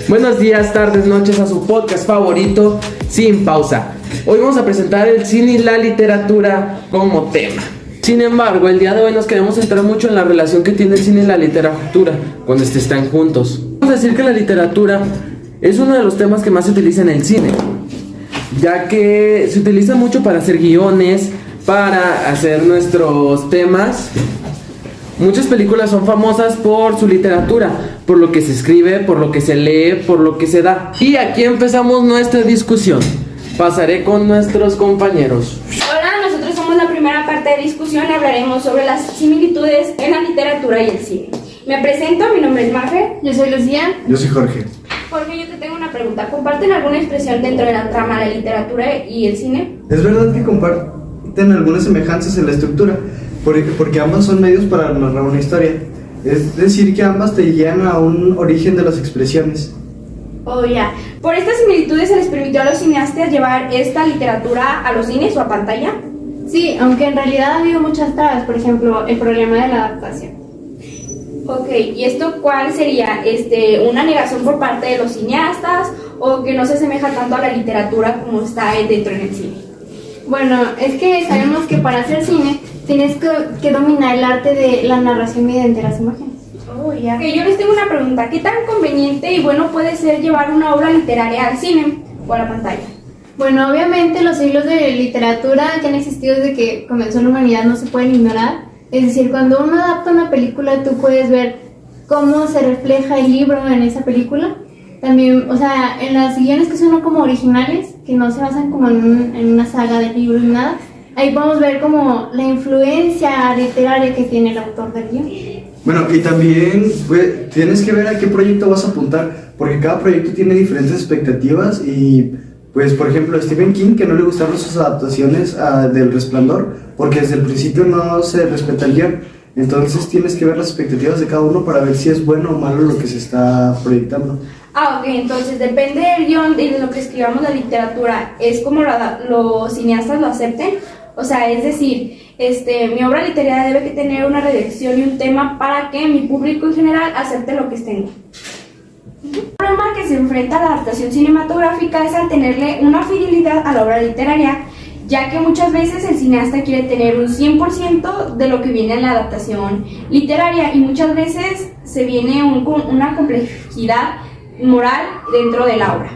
Buenos días, tardes, noches a su podcast favorito, Sin Pausa. Hoy vamos a presentar el cine y la literatura como tema. Sin embargo, el día de hoy nos queremos centrar mucho en la relación que tiene el cine y la literatura cuando están juntos. Vamos a decir que la literatura es uno de los temas que más se utiliza en el cine, ya que se utiliza mucho para hacer guiones, para hacer nuestros temas. Muchas películas son famosas por su literatura, por lo que se escribe, por lo que se lee, por lo que se da. Y aquí empezamos nuestra discusión. Pasaré con nuestros compañeros. Hola, nosotros somos la primera parte de discusión y hablaremos sobre las similitudes en la literatura y el cine. Me presento, mi nombre es Mafe. Yo soy Lucía. Yo soy Jorge. Jorge, yo te tengo una pregunta. ¿Comparten alguna expresión dentro de la trama de la literatura y el cine? Es verdad que comparten algunas semejanzas en la estructura, porque ambas son medios para narrar una historia. Es decir, que ambas te guían a un origen de las expresiones. Oh, ya. Por estas similitudes se les permitió a los cineastas llevar esta literatura a los cines o a pantalla. Sí, aunque en realidad ha habido muchas trabas, por ejemplo, el problema de la adaptación. Ok, ¿y esto cuál sería? ¿Una negación por parte de los cineastas o que no se asemeja tanto a la literatura como está dentro en el cine? Bueno, es que sabemos que para hacer cine tienes que dominar el arte de la narración mediante las imágenes. Oh, ya. Okay, yo les tengo una pregunta. ¿Qué tan conveniente y bueno puede ser llevar una obra literaria al cine o a la pantalla? Bueno, obviamente los siglos de literatura que han existido desde que comenzó la humanidad no se pueden ignorar. Es decir, cuando uno adapta una película, tú puedes ver cómo se refleja el libro en esa película. También, o sea, en las guiones que son como originales, que no se basan como en una saga de libros ni nada, ahí podemos ver como la influencia literaria que tiene el autor del guion. Bueno, y también tienes que ver a qué proyecto vas a apuntar, porque cada proyecto tiene diferentes expectativas y, pues, por ejemplo, Stephen King, que no le gustaron sus adaptaciones del Resplandor, porque desde el principio no se respeta el guion. Entonces tienes que ver las expectativas de cada uno para ver si es bueno o malo lo que se está proyectando. Ah, ok, entonces depende del guión y de lo que escribamos la literatura, es como los cineastas lo acepten. O sea, es decir, mi obra literaria debe que tener una redacción y un tema para que mi público en general acepte lo que tengo. El problema que se enfrenta a la adaptación cinematográfica es al tenerle una fidelidad a la obra literaria, ya que muchas veces el cineasta quiere tener un 100% de lo que viene en la adaptación literaria y muchas veces se viene una complejidad moral dentro de la obra.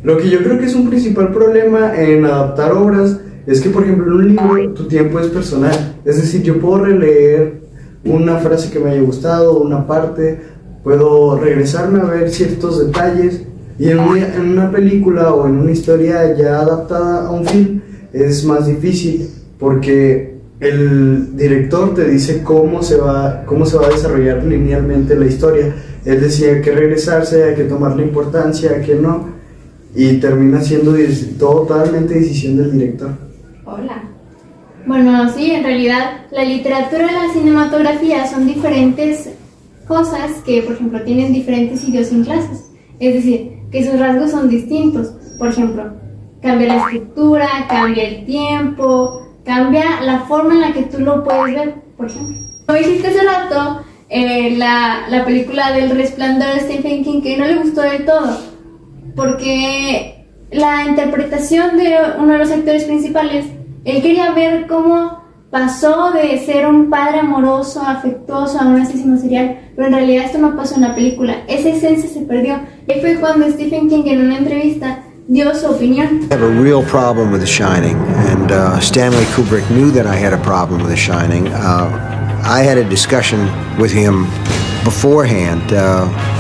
Lo que yo creo que es un principal problema en adaptar obras es que, por ejemplo, en un libro tu tiempo es personal. Es decir, yo puedo releer una frase que me haya gustado, una parte, puedo regresarme a ver ciertos detalles, y en una película o en una historia ya adaptada a un film es más difícil porque el director te dice cómo se va a desarrollar linealmente la historia. Él decía hay que regresarse, hay que tomarle importancia, hay que no, y termina siendo totalmente decisión del director. Hola. Bueno, sí, en realidad la literatura y la cinematografía son diferentes cosas que, por ejemplo, tienen diferentes idiosincrasias. Es decir, que sus rasgos son distintos. Por ejemplo, cambia la estructura, cambia el tiempo, cambia la forma en la que tú lo puedes ver, por ejemplo. Como dijiste hace rato, la película del Resplandor de Stephen King, que no le gustó del todo, porque la interpretación de uno de los actores principales, él quería ver cómo pasó de ser un padre amoroso, afectuoso, a un asesino serial, pero en realidad esto no pasó en la película, esa esencia se perdió. Y fue cuando Stephen King en una entrevista dio su opinión. I have a real problem with The Shining, and Stanley Kubrick knew that I had a problem with The Shining. I had a discussion with him beforehand.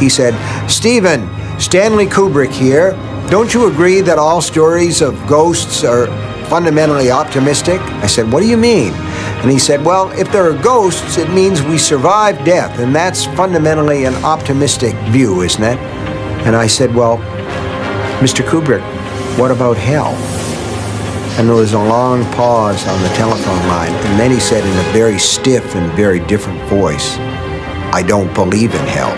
He said, "Steven, Stanley Kubrick here. Don't you agree that all stories of ghosts are fundamentally optimistic?" I said, "What do you mean?" And he said, "Well, if there are ghosts, it means we survive death, and that's fundamentally an optimistic view, isn't it?" And I said, "Well, Mr. Kubrick, what about hell?" And there was a long pause on the telephone line, and then he said in a very stiff and very different voice, "I don't believe in hell."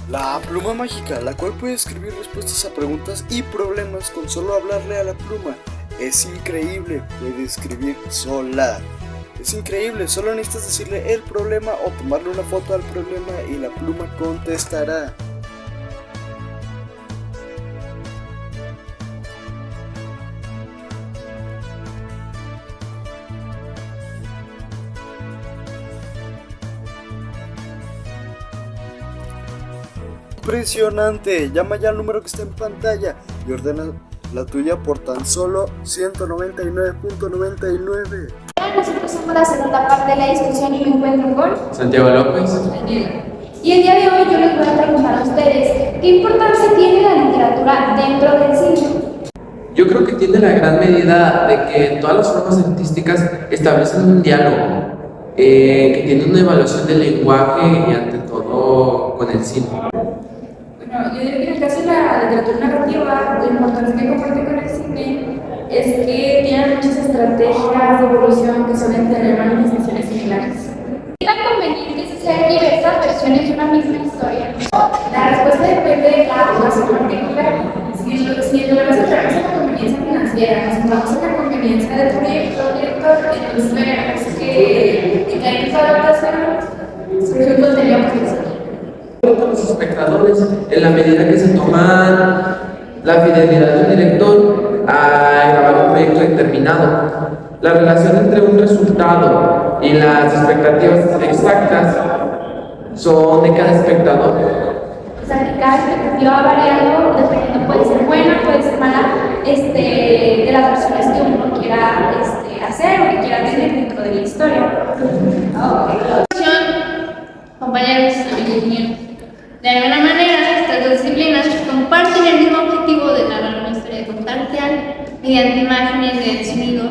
La pluma mágica, la cual puede escribir respuestas a preguntas y problemas con solo hablarle a la pluma. Es increíble, puede escribir sola. Es increíble, solo necesitas decirle el problema o tomarle una foto al problema y la pluma contestará. impresionante. Llama ya al número que está en pantalla y ordena la tuya por tan solo 199.99. Nosotros somos la segunda parte de la discusión y me encuentro con Santiago López. Y el día de hoy yo les voy a preguntar a ustedes, ¿qué importancia tiene la literatura dentro del cine? Yo creo que tiene la gran medida de que todas las formas artísticas establecen un diálogo, que tiene una evaluación del lenguaje y ante todo con el cine. Bueno, yo diría que en el caso de la literatura narrativa, la importancia que comparte con el cine es que tiene muchas estrategias de evolución que suelen tener manifestaciones similares. ¿Qué tan conveniente es hacer diversas versiones de una misma historia? La respuesta depende de cada caso particular. Si en lugar de centrarnos en la conveniencia financiera, nos centramos en la conveniencia del proyecto director, entonces veremos que en la adaptación surge un contenido profesional. Los espectadores, en la medida que se toman la fidelidad de un director a grabar un proyecto determinado, la relación entre un resultado y las expectativas exactas son de cada espectador. O sea, que cada expectativa va variando, dependiendo, puede ser buena, puede ser mala, de las versiones que uno quiera hacer o que quiera tener dentro de la historia. Compañeros, amigos, de alguna manera estas dos disciplinas comparten el mismo objetivo de narrar una historia contarteal mediante imágenes de sonido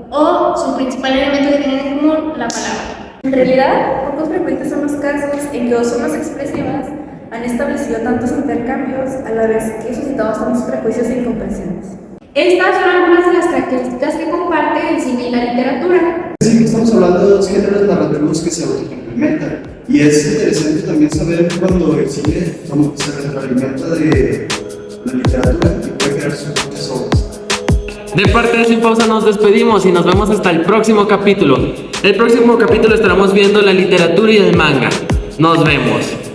o su principal elemento que tienen en común, la palabra. En realidad, pocos frecuentes son los casos en que dos formas expresivas han establecido tantos intercambios a la vez que suscitado tantos prejuicios e incomprensiones. Estas son algunas de las características que comparte el cine y la literatura. Sí, que estamos hablando de dos géneros narrativos que se autocomplementan. Y es interesante también saber cuando el cine se retroalimenta de la literatura y puede crear sus propias obras. De parte de Sin Pausa nos despedimos y nos vemos hasta el próximo capítulo. El próximo capítulo estaremos viendo la literatura y el manga. Nos vemos.